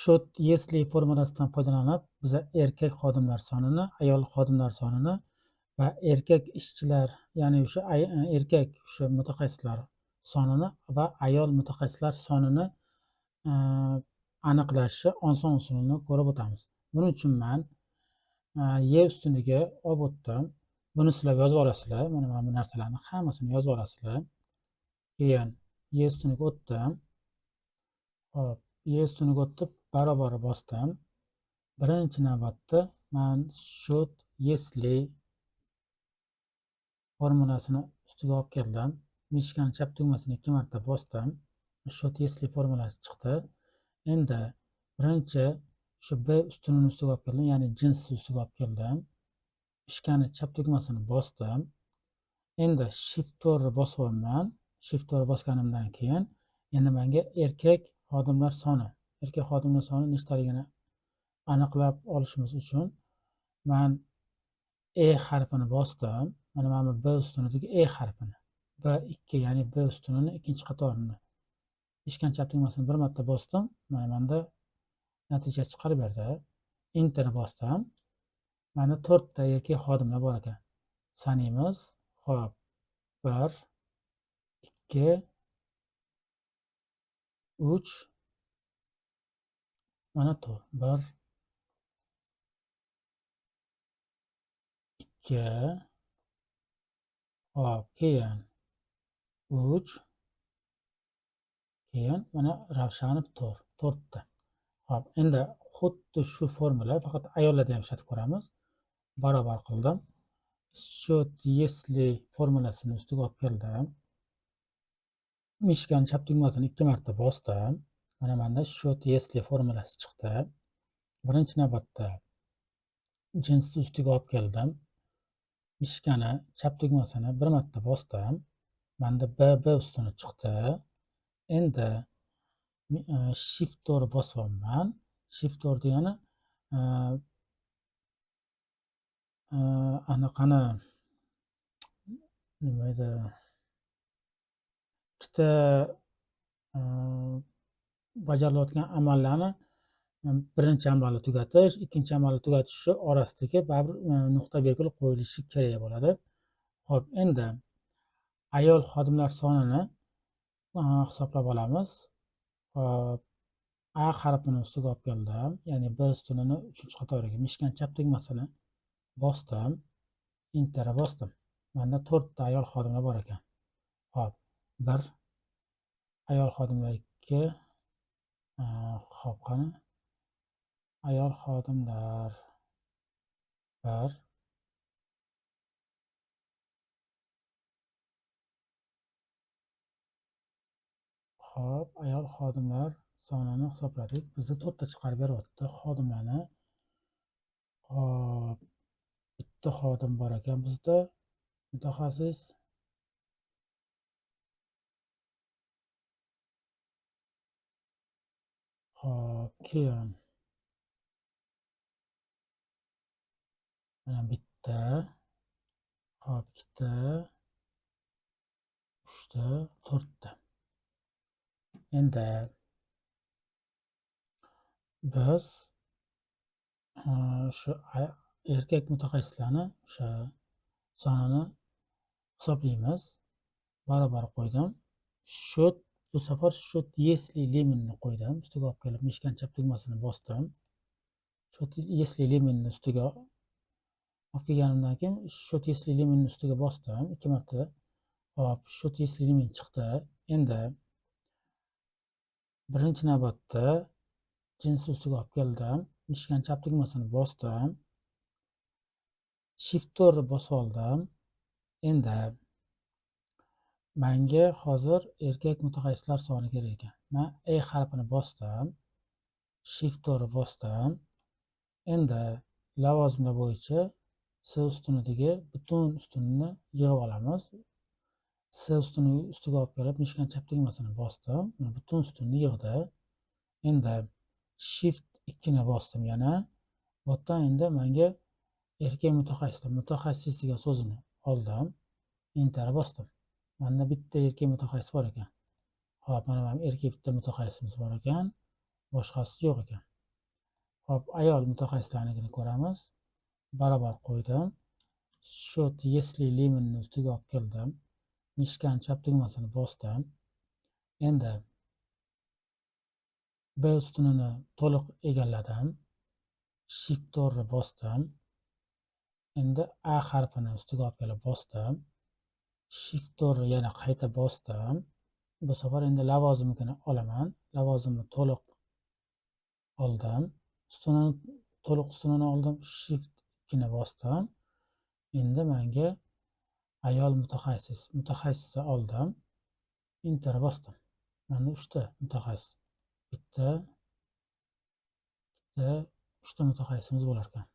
Should yesli formulasidan foydalanib biza erkak xodimlar sonini, ayol xodimlar sonini va erkak ishchilar, ya'ni o'sha erkak o'sha mutaxassislar sonini va ayol mutaxassislar sonini aniqlashni oson usulini ko'rib o'tamiz. Buning uchun men y ustuniga olib o'tdim. Buni sizlar yozib olasizlar. Mana bu narsalarni hammasini yozib olasizlar. Keyin y ustuniga o'tdim. Hop, y ustuniga o'tib barobar bosdim. Birinchi navbatda men should yesli formulasini ustiga olib keldim. Mishkani chap tugmasini 2 marta bosdim. Should yesli formulasi chiqdi. Endi birinchi shu b ustunini ustiga olib keldim, ya'ni jinsni ustiga olib keldim. Mishkani chap tugmasini bosdim. Endi shift 4 ni bosyapman. Shift 4 bosganimdan keyin endi menga erkak xodimlar soni nechtaligini aniqlab olishimiz uchun men e harfini bosdim. Mana bu b ustunidagi e harfini. B2 ya'ni b ustunini ikkinchi qatorini. Ishkan chap tugmasini bir marta bosdim. Mana menda natija chiqarib berdi. Enter bosdim. Mana 4 ta erkak xodimlar bor ekan. Sanaymiz. Xo'p. 1 2 3 mana 4. 1 2 hop, keyin 3 keyin mana Ravshanov 4 ta. Hop, endi xuddi shu formula faqat ayollarda ham ishlatib ko'ramiz. Barobar qildim. Should yesli formulasini ustiga olib keldim. Mishkani chap tugmasini 2 marta bosdim. Mana menda should yesli formulasi chiqdi. Birinchi navbatda jinsni ustiga olib keldim. Mishkani chap tugmasini bir marta bosdim. Menda b ustuni chiqdi. Endi shift 4 bosyapman. Shift 4 degani anaqani nima edi? Ikkita bajarilayotgan amallarni birinchi amalni tugatish, ikkinchi amalni tugatish orasidagi baribir nuqta virgul qo'yilishi kerak bo'ladi. Xo'p, endi ayol xodimlar sonini hisoblab olamiz. Hop, a harfini ustiga olib keldim, ya'ni b ustunini 3-qatoriga mishkan chap tugmasini bosdim, enter bosdim. Menda 4 ta ayol xodimlar bor ekan. Hop, 1 ayol xodimlar 2 hop, qani ayol xodimlar 1 hop, ayol xodimlar sonini hisobladik. Bizda 4 ta chiqarib beryapti xodimlarni. Hop, bitta xodim bor ekan bizda, mutaxassis. Hop, keyin mana bitta, hop, 2 ta, 3 ta, 4 ta. Endi biz shu erkak mutaxassislarni o'sha sonini hisoblaymiz. Barobar qo'ydim. Should bu safar should yesli liminni qo'ydim. Ustiga olib kelib mishkan chap tugmasini bosdim. Should yesli liminni ustiga olib kelganimdan keyin should yesli liminni ustiga bosdim 2 marta. Hop, should yesli limin chiqdi. Endi birinchi navbatda jinsni ustiga olib keldim. Mishkan chap tugmasini bosdim. Shift 4 bosib oldim. Endi menga hozir erkak mutaxassislar soni kerak ekan. Men e harfini bosdim. Shift 4 bosdim. Endi lavozimlar bo'yicha s ustunidagi butun ustunni yig'ib olamiz. S ustuni ustiga olib kelib mishkan chap tugmasini bosdim. Butun ustunni yig'di. Endi shift 2 ni bosdim yana. Bu yerdan endi menga erkak mutaxassis degan so'zini oldim. Enter bosdim. Menda bitta erkak mutaxassis bor ekan. Hop, mana erkak bitta mutaxassisimiz bor ekan. boshqasi yo'q ekan. Hop, ayol mutaxassislarnikini ko'ramiz. Barobar qo'ydim. Shot Yesli Lemon'ni ustiga olib keldim. Mishkani chap tugmasini bosdim. Endi B ustunini to'liq egalladim. Shift to'rni bosdim. Endi A harfini ustiga olib kelib bosdim. Shift to'rni yana qayta bosdim. Bu safar endi lavozimini olaman. Lavozimni to'liq oldim. To'liq ustunini oldim. Shift 2 ni bosdim. Endi menga ayol mutaxassisni oldim. Enter bosdim. Mana 3 ta mutaxassis. Bitta 3 ta mutaxassisimiz bo'lar ekan.